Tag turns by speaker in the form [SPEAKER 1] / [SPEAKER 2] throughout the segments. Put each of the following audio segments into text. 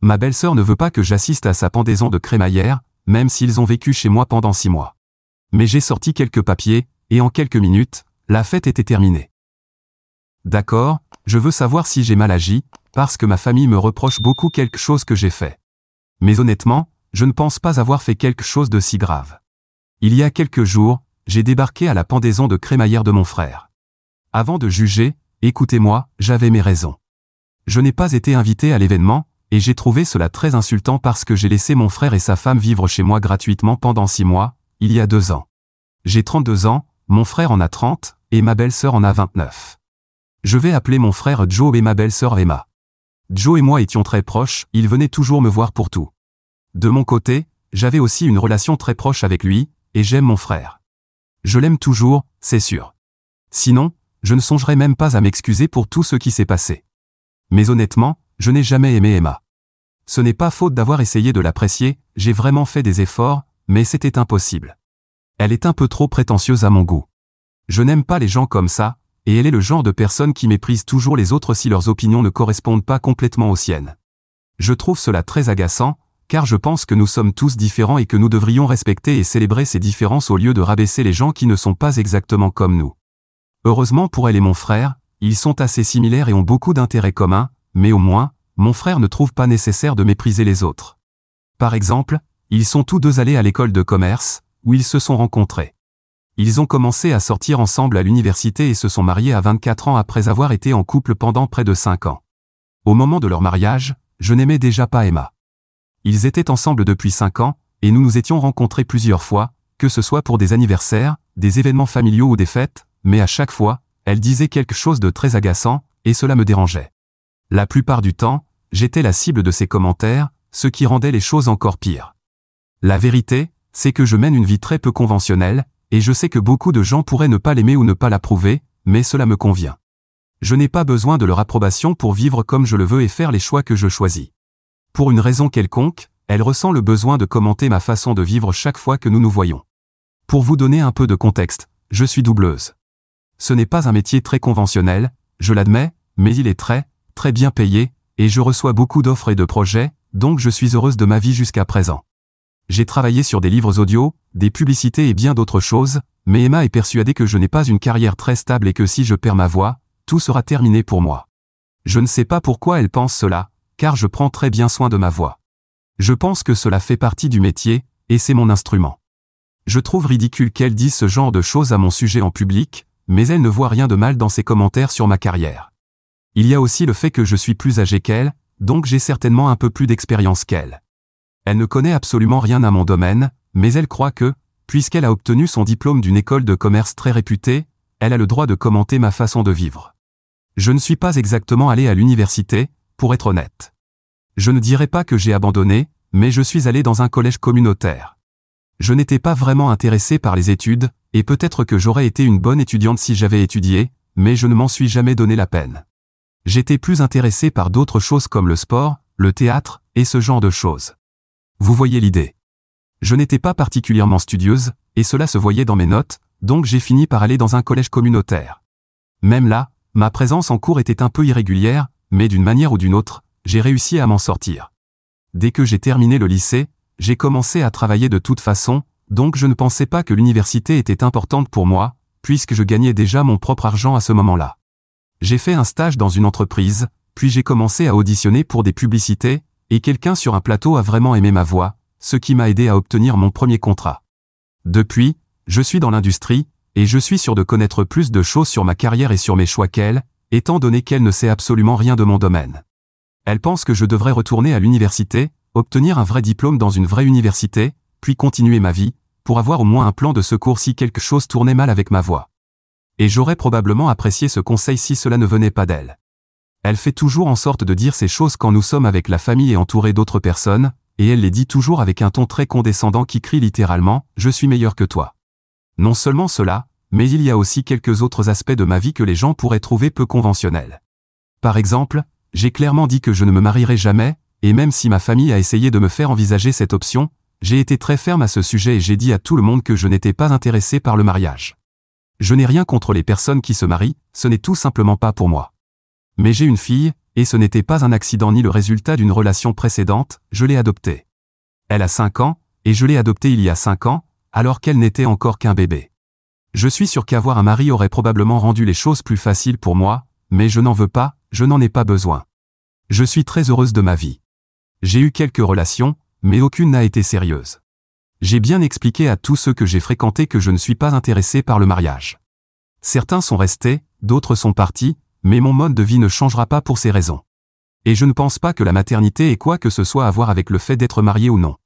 [SPEAKER 1] Ma belle-sœur ne veut pas que j'assiste à sa pendaison de crémaillère, même s'ils ont vécu chez moi pendant 6 mois. Mais j'ai sorti quelques papiers, et en quelques minutes, la fête était terminée. D'accord, je veux savoir si j'ai mal agi, parce que ma famille me reproche beaucoup quelque chose que j'ai fait. Mais honnêtement, je ne pense pas avoir fait quelque chose de si grave. Il y a quelques jours, j'ai débarqué à la pendaison de crémaillère de mon frère. Avant de juger, écoutez-moi, j'avais mes raisons. Je n'ai pas été invité à l'événement, et j'ai trouvé cela très insultant parce que j'ai laissé mon frère et sa femme vivre chez moi gratuitement pendant 6 mois, il y a 2 ans. J'ai 32 ans, mon frère en a 30, et ma belle-sœur en a 29. Je vais appeler mon frère Joe et ma belle-sœur Emma. Joe et moi étions très proches, il venait toujours me voir pour tout. De mon côté, j'avais aussi une relation très proche avec lui, et j'aime mon frère. Je l'aime toujours, c'est sûr. Sinon, je ne songerais même pas à m'excuser pour tout ce qui s'est passé. Mais honnêtement, je n'ai jamais aimé Emma. Ce n'est pas faute d'avoir essayé de l'apprécier, j'ai vraiment fait des efforts, mais c'était impossible. Elle est un peu trop prétentieuse à mon goût. Je n'aime pas les gens comme ça, et elle est le genre de personne qui méprise toujours les autres si leurs opinions ne correspondent pas complètement aux siennes. Je trouve cela très agaçant, car je pense que nous sommes tous différents et que nous devrions respecter et célébrer ces différences au lieu de rabaisser les gens qui ne sont pas exactement comme nous. Heureusement pour elle et mon frère, ils sont assez similaires et ont beaucoup d'intérêts communs, mais au moins, mon frère ne trouve pas nécessaire de mépriser les autres. Par exemple, ils sont tous deux allés à l'école de commerce, où ils se sont rencontrés. Ils ont commencé à sortir ensemble à l'université et se sont mariés à 24 ans après avoir été en couple pendant près de 5 ans. Au moment de leur mariage, je n'aimais déjà pas Emma. Ils étaient ensemble depuis 5 ans, et nous nous étions rencontrés plusieurs fois, que ce soit pour des anniversaires, des événements familiaux ou des fêtes, mais à chaque fois, elle disait quelque chose de très agaçant, et cela me dérangeait. La plupart du temps, j'étais la cible de ses commentaires, ce qui rendait les choses encore pires. La vérité, c'est que je mène une vie très peu conventionnelle, et je sais que beaucoup de gens pourraient ne pas l'aimer ou ne pas l'approuver, mais cela me convient. Je n'ai pas besoin de leur approbation pour vivre comme je le veux et faire les choix que je choisis. Pour une raison quelconque, elle ressent le besoin de commenter ma façon de vivre chaque fois que nous nous voyons. Pour vous donner un peu de contexte, je suis doubleuse. Ce n'est pas un métier très conventionnel, je l'admets, mais il est très bien payé, et je reçois beaucoup d'offres et de projets, donc je suis heureuse de ma vie jusqu'à présent. J'ai travaillé sur des livres audio, des publicités et bien d'autres choses, mais Emma est persuadée que je n'ai pas une carrière très stable et que si je perds ma voix, tout sera terminé pour moi. Je ne sais pas pourquoi elle pense cela, car je prends très bien soin de ma voix. Je pense que cela fait partie du métier, et c'est mon instrument. Je trouve ridicule qu'elle dise ce genre de choses à mon sujet en public, mais elle ne voit rien de mal dans ses commentaires sur ma carrière. Il y a aussi le fait que je suis plus âgé qu'elle, donc j'ai certainement un peu plus d'expérience qu'elle. Elle ne connaît absolument rien à mon domaine, mais elle croit que, puisqu'elle a obtenu son diplôme d'une école de commerce très réputée, elle a le droit de commenter ma façon de vivre. Je ne suis pas exactement allé à l'université, pour être honnête. Je ne dirais pas que j'ai abandonné, mais je suis allé dans un collège communautaire. Je n'étais pas vraiment intéressé par les études, et peut-être que j'aurais été une bonne étudiante si j'avais étudié, mais je ne m'en suis jamais donné la peine. J'étais plus intéressé par d'autres choses comme le sport, le théâtre, et ce genre de choses. Vous voyez l'idée. Je n'étais pas particulièrement studieuse, et cela se voyait dans mes notes, donc j'ai fini par aller dans un collège communautaire. Même là, ma présence en cours était un peu irrégulière, mais d'une manière ou d'une autre, j'ai réussi à m'en sortir. Dès que j'ai terminé le lycée, j'ai commencé à travailler de toute façon, donc je ne pensais pas que l'université était importante pour moi, puisque je gagnais déjà mon propre argent à ce moment-là. J'ai fait un stage dans une entreprise, puis j'ai commencé à auditionner pour des publicités, et quelqu'un sur un plateau a vraiment aimé ma voix, ce qui m'a aidé à obtenir mon premier contrat. Depuis, je suis dans l'industrie, et je suis sûr de connaître plus de choses sur ma carrière et sur mes choix qu'elle, étant donné qu'elle ne sait absolument rien de mon domaine. Elle pense que je devrais retourner à l'université, obtenir un vrai diplôme dans une vraie université, puis continuer ma vie, pour avoir au moins un plan de secours si quelque chose tournait mal avec ma voix. Et j'aurais probablement apprécié ce conseil si cela ne venait pas d'elle. Elle fait toujours en sorte de dire ces choses quand nous sommes avec la famille et entourés d'autres personnes, et elle les dit toujours avec un ton très condescendant qui crie littéralement « Je suis meilleur que toi ». Non seulement cela, mais il y a aussi quelques autres aspects de ma vie que les gens pourraient trouver peu conventionnels. Par exemple, j'ai clairement dit que je ne me marierai jamais, et même si ma famille a essayé de me faire envisager cette option, j'ai été très ferme à ce sujet et j'ai dit à tout le monde que je n'étais pas intéressé par le mariage. Je n'ai rien contre les personnes qui se marient, ce n'est tout simplement pas pour moi. Mais j'ai une fille, et ce n'était pas un accident ni le résultat d'une relation précédente, je l'ai adoptée. Elle a 5 ans, et je l'ai adoptée il y a 5 ans, alors qu'elle n'était encore qu'un bébé. Je suis sûr qu'avoir un mari aurait probablement rendu les choses plus faciles pour moi, mais je n'en veux pas, je n'en ai pas besoin. Je suis très heureuse de ma vie. J'ai eu quelques relations, mais aucune n'a été sérieuse. J'ai bien expliqué à tous ceux que j'ai fréquentés que je ne suis pas intéressé par le mariage. Certains sont restés, d'autres sont partis, mais mon mode de vie ne changera pas pour ces raisons. Et je ne pense pas que la maternité ait quoi que ce soit à voir avec le fait d'être marié ou non.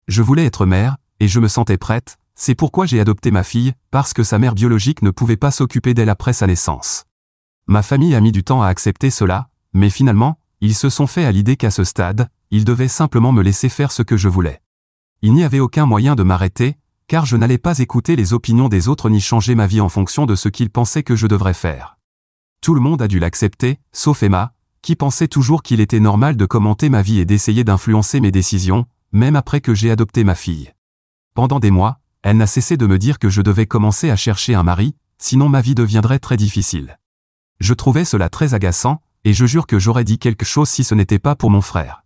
[SPEAKER 1] Je voulais être mère, et je me sentais prête, c'est pourquoi j'ai adopté ma fille, parce que sa mère biologique ne pouvait pas s'occuper d'elle après sa naissance. Ma famille a mis du temps à accepter cela, mais finalement, ils se sont fait à l'idée qu'à ce stade, ils devaient simplement me laisser faire ce que je voulais. Il n'y avait aucun moyen de m'arrêter, car je n'allais pas écouter les opinions des autres ni changer ma vie en fonction de ce qu'ils pensaient que je devrais faire. Tout le monde a dû l'accepter, sauf Emma, qui pensait toujours qu'il était normal de commenter ma vie et d'essayer d'influencer mes décisions, même après que j'ai adopté ma fille. Pendant des mois, elle n'a cessé de me dire que je devais commencer à chercher un mari, sinon ma vie deviendrait très difficile. Je trouvais cela très agaçant, et je jure que j'aurais dit quelque chose si ce n'était pas pour mon frère.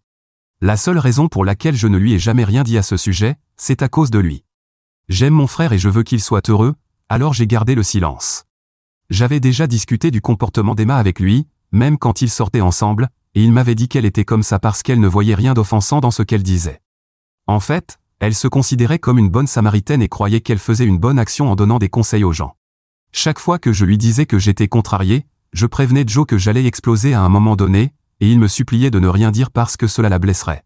[SPEAKER 1] La seule raison pour laquelle je ne lui ai jamais rien dit à ce sujet, c'est à cause de lui. J'aime mon frère et je veux qu'il soit heureux, alors j'ai gardé le silence. J'avais déjà discuté du comportement d'Emma avec lui, même quand ils sortaient ensemble, et il m'avait dit qu'elle était comme ça parce qu'elle ne voyait rien d'offensant dans ce qu'elle disait. En fait, elle se considérait comme une bonne samaritaine et croyait qu'elle faisait une bonne action en donnant des conseils aux gens. Chaque fois que je lui disais que j'étais contrarié, je prévenais Joe que j'allais exploser à un moment donné, et il me suppliait de ne rien dire parce que cela la blesserait.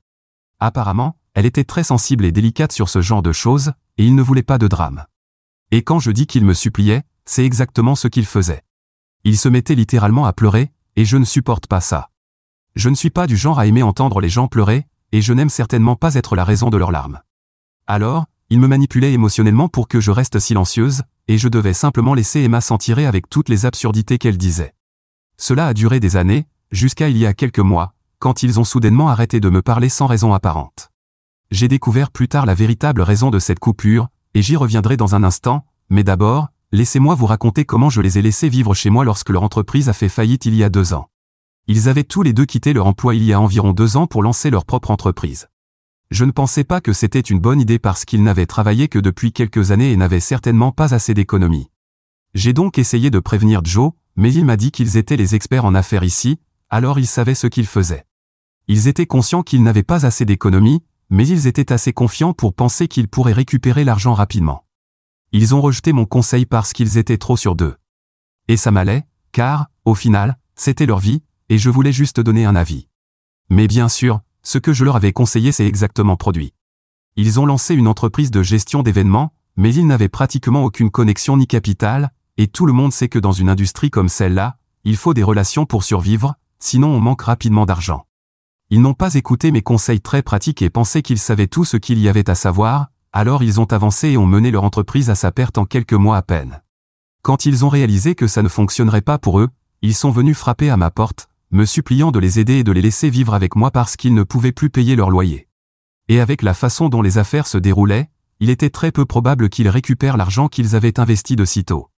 [SPEAKER 1] Apparemment, elle était très sensible et délicate sur ce genre de choses, et il ne voulait pas de drame. Et quand je dis qu'il me suppliait, c'est exactement ce qu'il faisait. Il se mettait littéralement à pleurer, et je ne supporte pas ça. Je ne suis pas du genre à aimer entendre les gens pleurer, et je n'aime certainement pas être la raison de leurs larmes. Alors, il me manipulait émotionnellement pour que je reste silencieuse, et je devais simplement laisser Emma s'en tirer avec toutes les absurdités qu'elle disait. Cela a duré des années, jusqu'à il y a quelques mois, quand ils ont soudainement arrêté de me parler sans raison apparente. J'ai découvert plus tard la véritable raison de cette coupure, et j'y reviendrai dans un instant, mais d'abord, laissez-moi vous raconter comment je les ai laissés vivre chez moi lorsque leur entreprise a fait faillite il y a 2 ans. Ils avaient tous les deux quitté leur emploi il y a environ 2 ans pour lancer leur propre entreprise. Je ne pensais pas que c'était une bonne idée parce qu'ils n'avaient travaillé que depuis quelques années et n'avaient certainement pas assez d'économies. J'ai donc essayé de prévenir Joe, mais il m'a dit qu'ils étaient les experts en affaires ici, alors ils savaient ce qu'ils faisaient. Ils étaient conscients qu'ils n'avaient pas assez d'économies, mais ils étaient assez confiants pour penser qu'ils pourraient récupérer l'argent rapidement. Ils ont rejeté mon conseil parce qu'ils étaient trop sûrs d'eux. Et ça m'allait, car, au final, c'était leur vie, et je voulais juste donner un avis. Mais bien sûr, ce que je leur avais conseillé s'est exactement produit. Ils ont lancé une entreprise de gestion d'événements, mais ils n'avaient pratiquement aucune connexion ni capital, et tout le monde sait que dans une industrie comme celle-là, il faut des relations pour survivre, sinon on manque rapidement d'argent. Ils n'ont pas écouté mes conseils très pratiques et pensaient qu'ils savaient tout ce qu'il y avait à savoir, alors ils ont avancé et ont mené leur entreprise à sa perte en quelques mois à peine. Quand ils ont réalisé que ça ne fonctionnerait pas pour eux, ils sont venus frapper à ma porte, me suppliant de les aider et de les laisser vivre avec moi parce qu'ils ne pouvaient plus payer leur loyer. Et avec la façon dont les affaires se déroulaient, il était très peu probable qu'ils récupèrent l'argent qu'ils avaient investi de sitôt.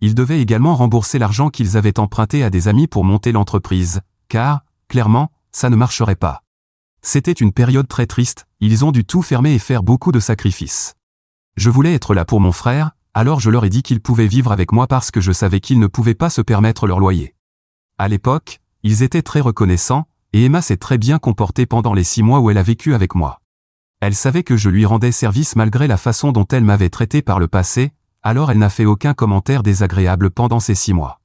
[SPEAKER 1] Ils devaient également rembourser l'argent qu'ils avaient emprunté à des amis pour monter l'entreprise, car, clairement, ça ne marcherait pas. C'était une période très triste, ils ont dû tout fermer et faire beaucoup de sacrifices. Je voulais être là pour mon frère, alors je leur ai dit qu'ils pouvaient vivre avec moi parce que je savais qu'ils ne pouvaient pas se permettre leur loyer. À l'époque, ils étaient très reconnaissants, et Emma s'est très bien comportée pendant les 6 mois où elle a vécu avec moi. Elle savait que je lui rendais service malgré la façon dont elle m'avait traité par le passé, alors elle n'a fait aucun commentaire désagréable pendant ces 6 mois.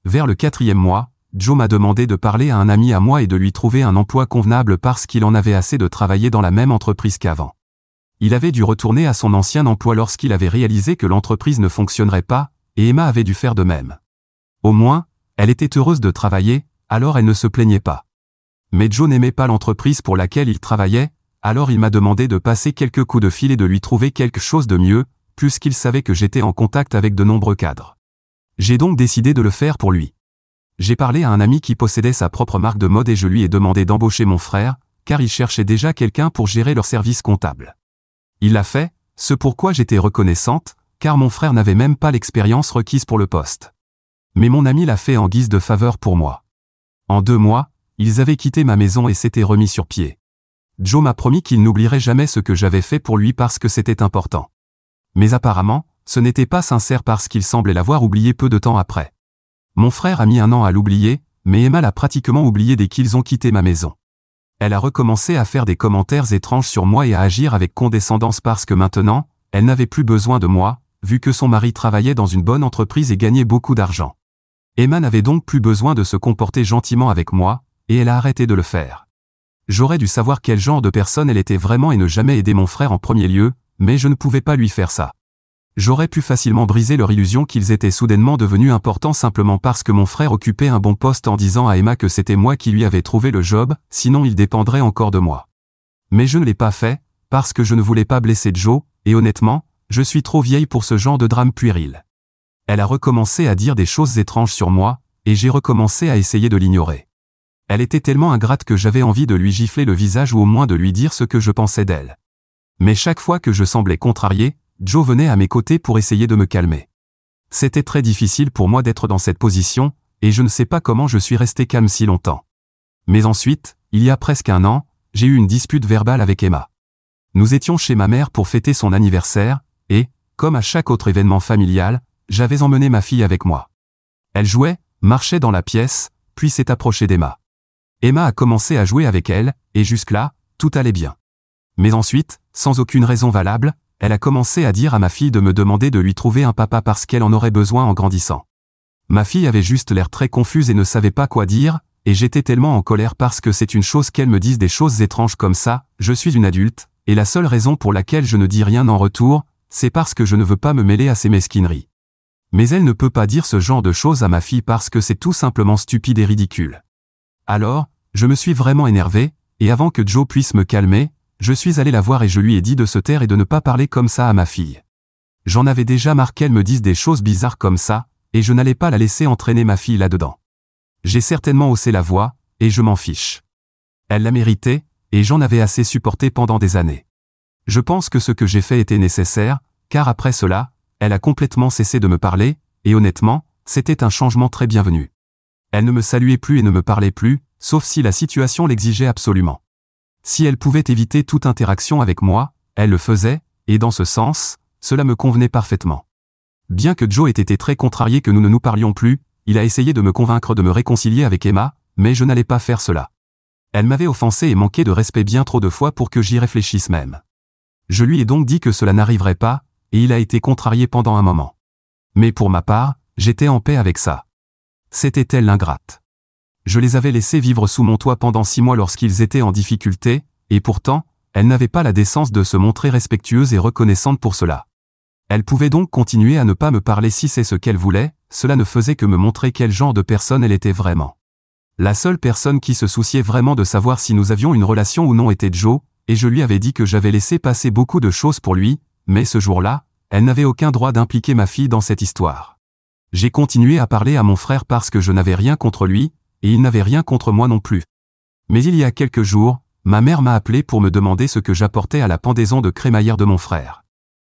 [SPEAKER 1] Vers le 4e mois, Joe m'a demandé de parler à un ami à moi et de lui trouver un emploi convenable parce qu'il en avait assez de travailler dans la même entreprise qu'avant. Il avait dû retourner à son ancien emploi lorsqu'il avait réalisé que l'entreprise ne fonctionnerait pas, et Emma avait dû faire de même. Au moins, elle était heureuse de travailler, alors elle ne se plaignait pas. Mais Joe n'aimait pas l'entreprise pour laquelle il travaillait, alors il m'a demandé de passer quelques coups de fil et de lui trouver quelque chose de mieux, puisqu'il savait que j'étais en contact avec de nombreux cadres. J'ai donc décidé de le faire pour lui. J'ai parlé à un ami qui possédait sa propre marque de mode et je lui ai demandé d'embaucher mon frère, car il cherchait déjà quelqu'un pour gérer leur service comptable. Il l'a fait, ce pourquoi j'étais reconnaissante, car mon frère n'avait même pas l'expérience requise pour le poste. Mais mon ami l'a fait en guise de faveur pour moi. En 2 mois, ils avaient quitté ma maison et s'étaient remis sur pied. Joe m'a promis qu'il n'oublierait jamais ce que j'avais fait pour lui parce que c'était important. Mais apparemment, ce n'était pas sincère parce qu'il semblait l'avoir oublié peu de temps après. Mon frère a mis 1 an à l'oublier, mais Emma l'a pratiquement oublié dès qu'ils ont quitté ma maison. Elle a recommencé à faire des commentaires étranges sur moi et à agir avec condescendance parce que maintenant, elle n'avait plus besoin de moi, vu que son mari travaillait dans une bonne entreprise et gagnait beaucoup d'argent. Emma n'avait donc plus besoin de se comporter gentiment avec moi, et elle a arrêté de le faire. J'aurais dû savoir quel genre de personne elle était vraiment et ne jamais aider mon frère en premier lieu, mais je ne pouvais pas lui faire ça. J'aurais pu facilement briser leur illusion qu'ils étaient soudainement devenus importants simplement parce que mon frère occupait un bon poste en disant à Emma que c'était moi qui lui avais trouvé le job, sinon il dépendrait encore de moi. Mais je ne l'ai pas fait, parce que je ne voulais pas blesser Joe, et honnêtement, je suis trop vieille pour ce genre de drame puéril. Elle a recommencé à dire des choses étranges sur moi, et j'ai recommencé à essayer de l'ignorer. Elle était tellement ingrate que j'avais envie de lui gifler le visage ou au moins de lui dire ce que je pensais d'elle. Mais chaque fois que je semblais contrarié, Joe venait à mes côtés pour essayer de me calmer. C'était très difficile pour moi d'être dans cette position, et je ne sais pas comment je suis resté calme si longtemps. Mais ensuite, il y a presque 1 an, j'ai eu une dispute verbale avec Emma. Nous étions chez ma mère pour fêter son anniversaire, et, comme à chaque autre événement familial, j'avais emmené ma fille avec moi. Elle jouait, marchait dans la pièce, puis s'est approchée d'Emma. Emma a commencé à jouer avec elle, et jusque-là, tout allait bien. Mais ensuite, sans aucune raison valable, elle a commencé à dire à ma fille de me demander de lui trouver un papa parce qu'elle en aurait besoin en grandissant. Ma fille avait juste l'air très confuse et ne savait pas quoi dire, et j'étais tellement en colère parce que c'est une chose qu'elle me dise des choses étranges comme ça, je suis une adulte, et la seule raison pour laquelle je ne dis rien en retour, c'est parce que je ne veux pas me mêler à ces mesquineries. Mais elle ne peut pas dire ce genre de choses à ma fille parce que c'est tout simplement stupide et ridicule. Alors, je me suis vraiment énervé, et avant que Joe puisse me calmer, je suis allé la voir et je lui ai dit de se taire et de ne pas parler comme ça à ma fille. J'en avais déjà marre qu'elle me dise des choses bizarres comme ça, et je n'allais pas la laisser entraîner ma fille là-dedans. J'ai certainement haussé la voix, et je m'en fiche. Elle l'a mérité, et j'en avais assez supporté pendant des années. Je pense que ce que j'ai fait était nécessaire, car après cela, elle a complètement cessé de me parler, et honnêtement, c'était un changement très bienvenu. Elle ne me saluait plus et ne me parlait plus, sauf si la situation l'exigeait absolument. Si elle pouvait éviter toute interaction avec moi, elle le faisait, et dans ce sens, cela me convenait parfaitement. Bien que Joe ait été très contrarié que nous ne nous parlions plus, il a essayé de me convaincre de me réconcilier avec Emma, mais je n'allais pas faire cela. Elle m'avait offensé et manqué de respect bien trop de fois pour que j'y réfléchisse même. Je lui ai donc dit que cela n'arriverait pas, et il a été contrarié pendant un moment. Mais pour ma part, j'étais en paix avec ça. C'était elle l'ingrate. Je les avais laissés vivre sous mon toit pendant 6 mois lorsqu'ils étaient en difficulté, et pourtant, elle n'avait pas la décence de se montrer respectueuse et reconnaissante pour cela. Elle pouvait donc continuer à ne pas me parler si c'est ce qu'elle voulait, cela ne faisait que me montrer quel genre de personne elle était vraiment. La seule personne qui se souciait vraiment de savoir si nous avions une relation ou non était Joe, et je lui avais dit que j'avais laissé passer beaucoup de choses pour lui, mais ce jour-là, elle n'avait aucun droit d'impliquer ma fille dans cette histoire. J'ai continué à parler à mon frère parce que je n'avais rien contre lui, et il n'avait rien contre moi non plus. Mais il y a quelques jours, ma mère m'a appelé pour me demander ce que j'apportais à la pendaison de crémaillère de mon frère.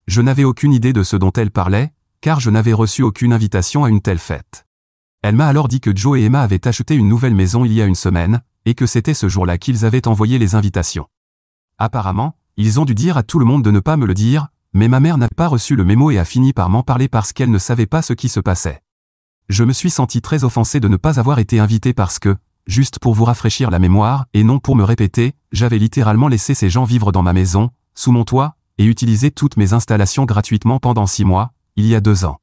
[SPEAKER 1] Je n'avais aucune idée de ce dont elle parlait, car je n'avais reçu aucune invitation à une telle fête. Elle m'a alors dit que Joe et Emma avaient acheté une nouvelle maison il y a une semaine, et que c'était ce jour-là qu'ils avaient envoyé les invitations. Apparemment, ils ont dû dire à tout le monde de ne pas me le dire, mais ma mère n'a pas reçu le mémo et a fini par m'en parler parce qu'elle ne savait pas ce qui se passait. Je me suis senti très offensé de ne pas avoir été invité parce que, juste pour vous rafraîchir la mémoire, et non pour me répéter, j'avais littéralement laissé ces gens vivre dans ma maison, sous mon toit, et utiliser toutes mes installations gratuitement pendant 6 mois, il y a 2 ans.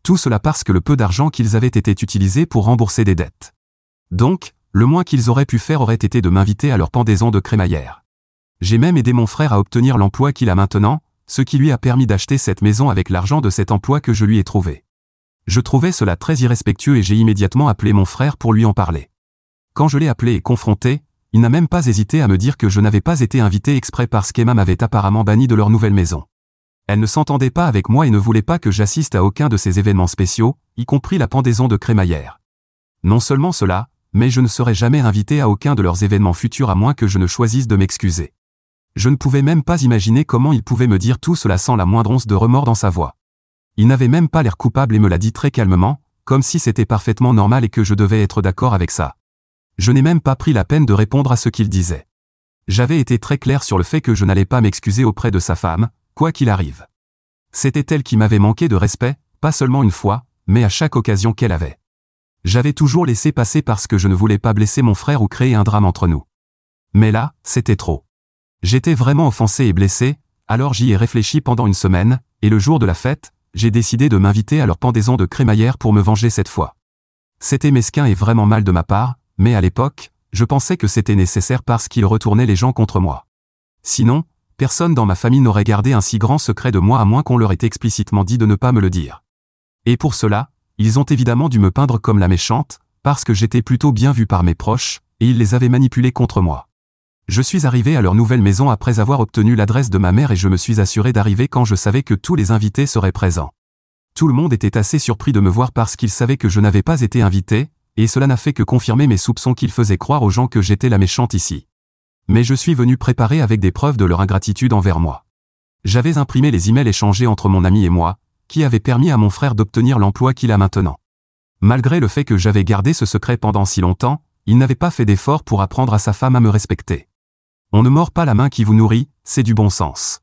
[SPEAKER 1] Tout cela parce que le peu d'argent qu'ils avaient été utilisés pour rembourser des dettes. Donc, le moins qu'ils auraient pu faire aurait été de m'inviter à leur pendaison de crémaillère. J'ai même aidé mon frère à obtenir l'emploi qu'il a maintenant, ce qui lui a permis d'acheter cette maison avec l'argent de cet emploi que je lui ai trouvé. Je trouvais cela très irrespectueux et j'ai immédiatement appelé mon frère pour lui en parler. Quand je l'ai appelé et confronté, il n'a même pas hésité à me dire que je n'avais pas été invité exprès parce qu'Emma m'avait apparemment banni de leur nouvelle maison. Elle ne s'entendait pas avec moi et ne voulait pas que j'assiste à aucun de ces événements spéciaux, y compris la pendaison de crémaillère. Non seulement cela, mais je ne serai jamais invité à aucun de leurs événements futurs à moins que je ne choisisse de m'excuser. Je ne pouvais même pas imaginer comment il pouvait me dire tout cela sans la moindre once de remords dans sa voix. Il n'avait même pas l'air coupable et me l'a dit très calmement, comme si c'était parfaitement normal et que je devais être d'accord avec ça. Je n'ai même pas pris la peine de répondre à ce qu'il disait. J'avais été très clair sur le fait que je n'allais pas m'excuser auprès de sa femme, quoi qu'il arrive. C'était elle qui m'avait manqué de respect, pas seulement une fois, mais à chaque occasion qu'elle avait. J'avais toujours laissé passer parce que je ne voulais pas blesser mon frère ou créer un drame entre nous. Mais là, c'était trop. J'étais vraiment offensé et blessé, alors j'y ai réfléchi pendant une semaine, et le jour de la fête, j'ai décidé de m'inviter à leur pendaison de crémaillère pour me venger cette fois. C'était mesquin et vraiment mal de ma part, mais à l'époque, je pensais que c'était nécessaire parce qu'ils retournaient les gens contre moi. Sinon, personne dans ma famille n'aurait gardé un si grand secret de moi à moins qu'on leur ait explicitement dit de ne pas me le dire. Et pour cela, ils ont évidemment dû me peindre comme la méchante, parce que j'étais plutôt bien vu par mes proches, et ils les avaient manipulés contre moi. Je suis arrivé à leur nouvelle maison après avoir obtenu l'adresse de ma mère et je me suis assuré d'arriver quand je savais que tous les invités seraient présents. Tout le monde était assez surpris de me voir parce qu'ils savaient que je n'avais pas été invité, et cela n'a fait que confirmer mes soupçons qu'ils faisaient croire aux gens que j'étais la méchante ici. Mais je suis venu préparé avec des preuves de leur ingratitude envers moi. J'avais imprimé les emails échangés entre mon ami et moi, qui avaient permis à mon frère d'obtenir l'emploi qu'il a maintenant. Malgré le fait que j'avais gardé ce secret pendant si longtemps, il n'avait pas fait d'effort pour apprendre à sa femme à me respecter. On ne mord pas la main qui vous nourrit, c'est du bon sens.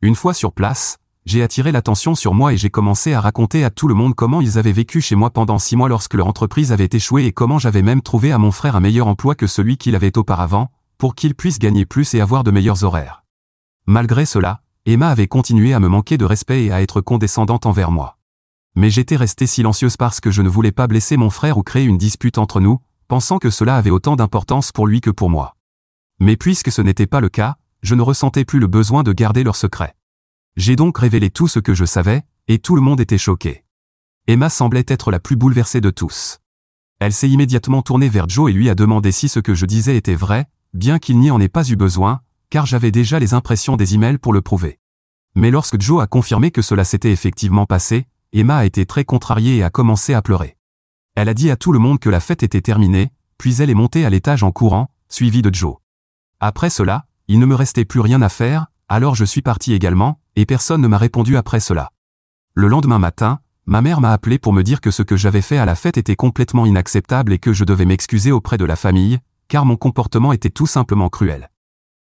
[SPEAKER 1] Une fois sur place, j'ai attiré l'attention sur moi et j'ai commencé à raconter à tout le monde comment ils avaient vécu chez moi pendant 6 mois lorsque leur entreprise avait échoué et comment j'avais même trouvé à mon frère un meilleur emploi que celui qu'il avait auparavant, pour qu'il puisse gagner plus et avoir de meilleurs horaires. Malgré cela, Emma avait continué à me manquer de respect et à être condescendante envers moi. Mais j'étais restée silencieuse parce que je ne voulais pas blesser mon frère ou créer une dispute entre nous, pensant que cela avait autant d'importance pour lui que pour moi. Mais puisque ce n'était pas le cas, je ne ressentais plus le besoin de garder leur secret. J'ai donc révélé tout ce que je savais, et tout le monde était choqué. Emma semblait être la plus bouleversée de tous. Elle s'est immédiatement tournée vers Joe et lui a demandé si ce que je disais était vrai, bien qu'il n'y en ait pas eu besoin, car j'avais déjà les impressions des emails pour le prouver. Mais lorsque Joe a confirmé que cela s'était effectivement passé, Emma a été très contrariée et a commencé à pleurer. Elle a dit à tout le monde que la fête était terminée, puis elle est montée à l'étage en courant, suivie de Joe. Après cela, il ne me restait plus rien à faire, alors je suis parti également, et personne ne m'a répondu après cela. Le lendemain matin, ma mère m'a appelé pour me dire que ce que j'avais fait à la fête était complètement inacceptable et que je devais m'excuser auprès de la famille, car mon comportement était tout simplement cruel.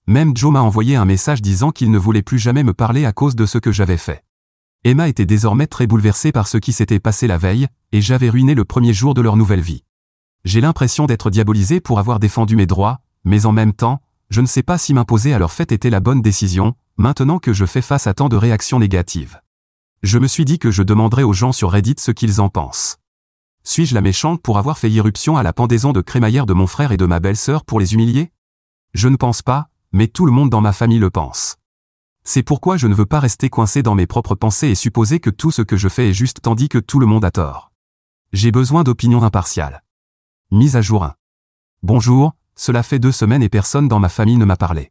[SPEAKER 1] Même Joe m'a envoyé un message disant qu'il ne voulait plus jamais me parler à cause de ce que j'avais fait. Emma était désormais très bouleversée par ce qui s'était passé la veille, et j'avais ruiné le premier jour de leur nouvelle vie. J'ai l'impression d'être diabolisé pour avoir défendu mes droits, mais en même temps, je ne sais pas si m'imposer à leur fête était la bonne décision, maintenant que je fais face à tant de réactions négatives. Je me suis dit que je demanderais aux gens sur Reddit ce qu'ils en pensent. Suis-je la méchante pour avoir fait irruption à la pendaison de crémaillère de mon frère et de ma belle-sœur pour les humilier? Je ne pense pas, mais tout le monde dans ma famille le pense. C'est pourquoi je ne veux pas rester coincé dans mes propres pensées et supposer que tout ce que je fais est juste tandis que tout le monde a tort. J'ai besoin d'opinions impartiales. Mise à jour 1. Bonjour, cela fait 2 semaines et personne dans ma famille ne m'a parlé.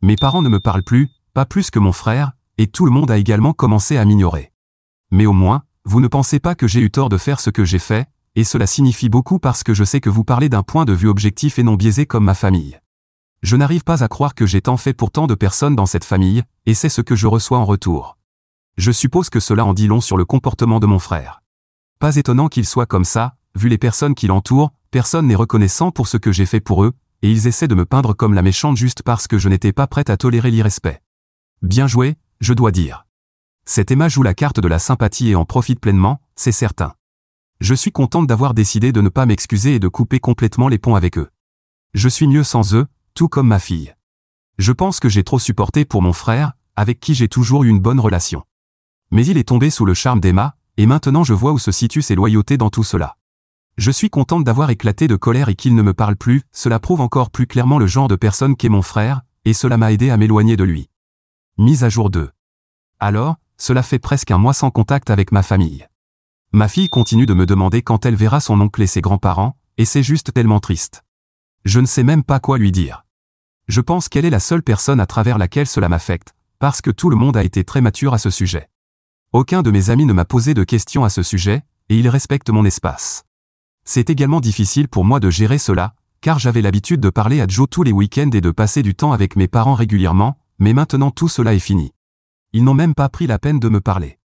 [SPEAKER 1] Mes parents ne me parlent plus, pas plus que mon frère, et tout le monde a également commencé à m'ignorer. Mais au moins, vous ne pensez pas que j'ai eu tort de faire ce que j'ai fait, et cela signifie beaucoup parce que je sais que vous parlez d'un point de vue objectif et non biaisé comme ma famille. Je n'arrive pas à croire que j'ai tant fait pour tant de personnes dans cette famille, et c'est ce que je reçois en retour. Je suppose que cela en dit long sur le comportement de mon frère. Pas étonnant qu'il soit comme ça, vu les personnes qui l'entourent, personne n'est reconnaissant pour ce que j'ai fait pour eux, et ils essaient de me peindre comme la méchante juste parce que je n'étais pas prête à tolérer l'irrespect. Bien joué, je dois dire. Cette Emma joue la carte de la sympathie et en profite pleinement, c'est certain. Je suis contente d'avoir décidé de ne pas m'excuser et de couper complètement les ponts avec eux. Je suis mieux sans eux, tout comme ma fille. Je pense que j'ai trop supporté pour mon frère, avec qui j'ai toujours eu une bonne relation. Mais il est tombé sous le charme d'Emma, et maintenant je vois où se situent ses loyautés dans tout cela. Je suis contente d'avoir éclaté de colère et qu'il ne me parle plus, cela prouve encore plus clairement le genre de personne qu'est mon frère, et cela m'a aidé à m'éloigner de lui. Mise à jour 2. Alors, cela fait presque un mois sans contact avec ma famille. Ma fille continue de me demander quand elle verra son oncle et ses grands-parents, et c'est juste tellement triste. Je ne sais même pas quoi lui dire. Je pense qu'elle est la seule personne à travers laquelle cela m'affecte, parce que tout le monde a été très mature à ce sujet. Aucun de mes amis ne m'a posé de questions à ce sujet, et ils respectent mon espace. C'est également difficile pour moi de gérer cela, car j'avais l'habitude de parler à Joe tous les week-ends et de passer du temps avec mes parents régulièrement, mais maintenant tout cela est fini. Ils n'ont même pas pris la peine de me parler.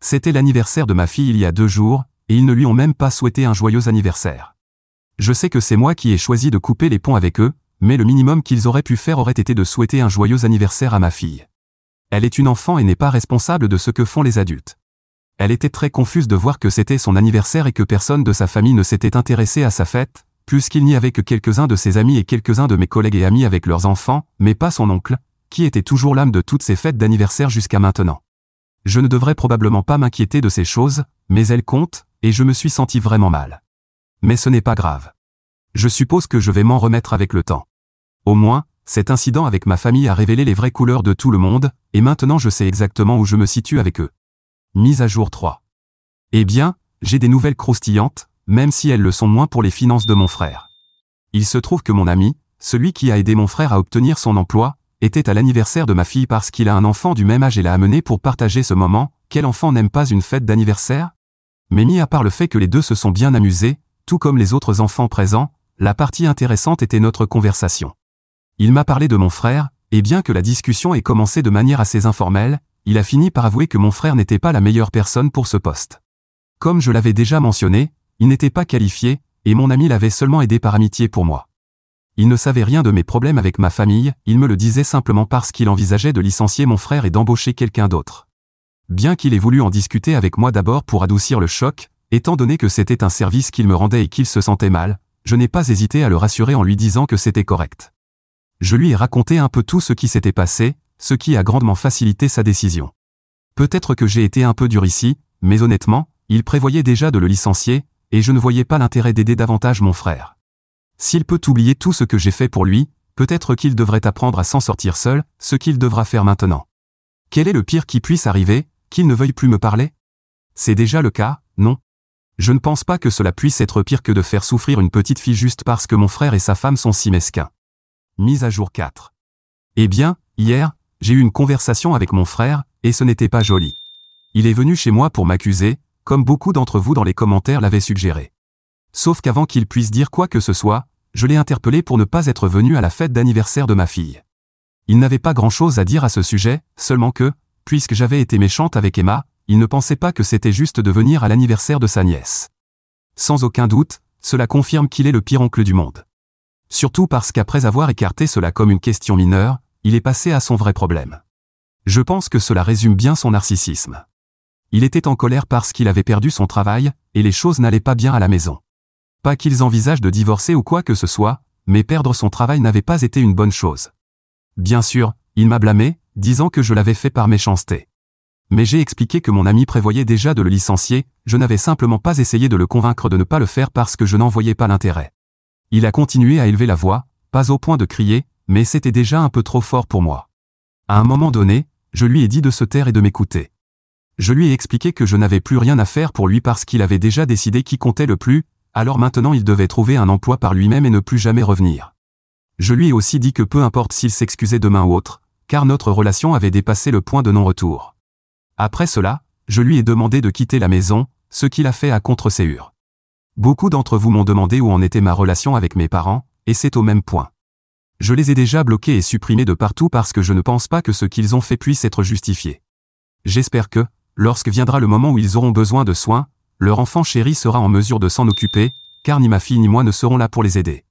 [SPEAKER 1] C'était l'anniversaire de ma fille il y a 2 jours, et ils ne lui ont même pas souhaité un joyeux anniversaire. Je sais que c'est moi qui ai choisi de couper les ponts avec eux, mais le minimum qu'ils auraient pu faire aurait été de souhaiter un joyeux anniversaire à ma fille. Elle est une enfant et n'est pas responsable de ce que font les adultes. Elle était très confuse de voir que c'était son anniversaire et que personne de sa famille ne s'était intéressé à sa fête, puisqu'il n'y avait que quelques-uns de ses amis et quelques-uns de mes collègues et amis avec leurs enfants, mais pas son oncle, qui était toujours l'âme de toutes ces fêtes d'anniversaire jusqu'à maintenant. Je ne devrais probablement pas m'inquiéter de ces choses, mais elles comptent, et je me suis senti vraiment mal. Mais ce n'est pas grave. Je suppose que je vais m'en remettre avec le temps. Au moins, cet incident avec ma famille a révélé les vraies couleurs de tout le monde, et maintenant je sais exactement où je me situe avec eux. Mise à jour 3. Eh bien, j'ai des nouvelles croustillantes, même si elles le sont moins pour les finances de mon frère. Il se trouve que mon ami, celui qui a aidé mon frère à obtenir son emploi, était à l'anniversaire de ma fille parce qu'il a un enfant du même âge et l'a amené pour partager ce moment. Quel enfant n'aime pas une fête d'anniversaire? Mais mis à part le fait que les deux se sont bien amusés, tout comme les autres enfants présents, la partie intéressante était notre conversation. Il m'a parlé de mon frère, et bien que la discussion ait commencé de manière assez informelle, il a fini par avouer que mon frère n'était pas la meilleure personne pour ce poste. Comme je l'avais déjà mentionné, il n'était pas qualifié, et mon ami l'avait seulement aidé par amitié pour moi. Il ne savait rien de mes problèmes avec ma famille, il me le disait simplement parce qu'il envisageait de licencier mon frère et d'embaucher quelqu'un d'autre. Bien qu'il ait voulu en discuter avec moi d'abord pour adoucir le choc, étant donné que c'était un service qu'il me rendait et qu'il se sentait mal, je n'ai pas hésité à le rassurer en lui disant que c'était correct. Je lui ai raconté un peu tout ce qui s'était passé, ce qui a grandement facilité sa décision. Peut-être que j'ai été un peu dur ici, mais honnêtement, il prévoyait déjà de le licencier, et je ne voyais pas l'intérêt d'aider davantage mon frère. S'il peut oublier tout ce que j'ai fait pour lui, peut-être qu'il devrait apprendre à s'en sortir seul, ce qu'il devra faire maintenant. Quel est le pire qui puisse arriver, qu'il ne veuille plus me parler? C'est déjà le cas, non? Je ne pense pas que cela puisse être pire que de faire souffrir une petite fille juste parce que mon frère et sa femme sont si mesquins. Mise à jour 4. Eh bien, hier, j'ai eu une conversation avec mon frère, et ce n'était pas joli. Il est venu chez moi pour m'accuser, comme beaucoup d'entre vous dans les commentaires l'avaient suggéré. Sauf qu'avant qu'il puisse dire quoi que ce soit, je l'ai interpellé pour ne pas être venu à la fête d'anniversaire de ma fille. Il n'avait pas grand-chose à dire à ce sujet, seulement que, puisque j'avais été méchante avec Emma, il ne pensait pas que c'était juste de venir à l'anniversaire de sa nièce. Sans aucun doute, cela confirme qu'il est le pire oncle du monde. Surtout parce qu'après avoir écarté cela comme une question mineure, il est passé à son vrai problème. Je pense que cela résume bien son narcissisme. Il était en colère parce qu'il avait perdu son travail, et les choses n'allaient pas bien à la maison. Pas qu'ils envisagent de divorcer ou quoi que ce soit, mais perdre son travail n'avait pas été une bonne chose. Bien sûr, il m'a blâmé, disant que je l'avais fait par méchanceté. Mais j'ai expliqué que mon ami prévoyait déjà de le licencier, je n'avais simplement pas essayé de le convaincre de ne pas le faire parce que je n'en voyais pas l'intérêt. Il a continué à élever la voix, pas au point de crier, mais c'était déjà un peu trop fort pour moi. À un moment donné, je lui ai dit de se taire et de m'écouter. Je lui ai expliqué que je n'avais plus rien à faire pour lui parce qu'il avait déjà décidé qui comptait le plus, alors maintenant il devait trouver un emploi par lui-même et ne plus jamais revenir. Je lui ai aussi dit que peu importe s'il s'excusait demain ou autre, car notre relation avait dépassé le point de non-retour. Après cela, je lui ai demandé de quitter la maison, ce qu'il a fait à contre-séure. Beaucoup d'entre vous m'ont demandé où en était ma relation avec mes parents, et c'est au même point. Je les ai déjà bloqués et supprimés de partout parce que je ne pense pas que ce qu'ils ont fait puisse être justifié. J'espère que, lorsque viendra le moment où ils auront besoin de soins, leur enfant chéri sera en mesure de s'en occuper, car ni ma fille ni moi ne serons là pour les aider.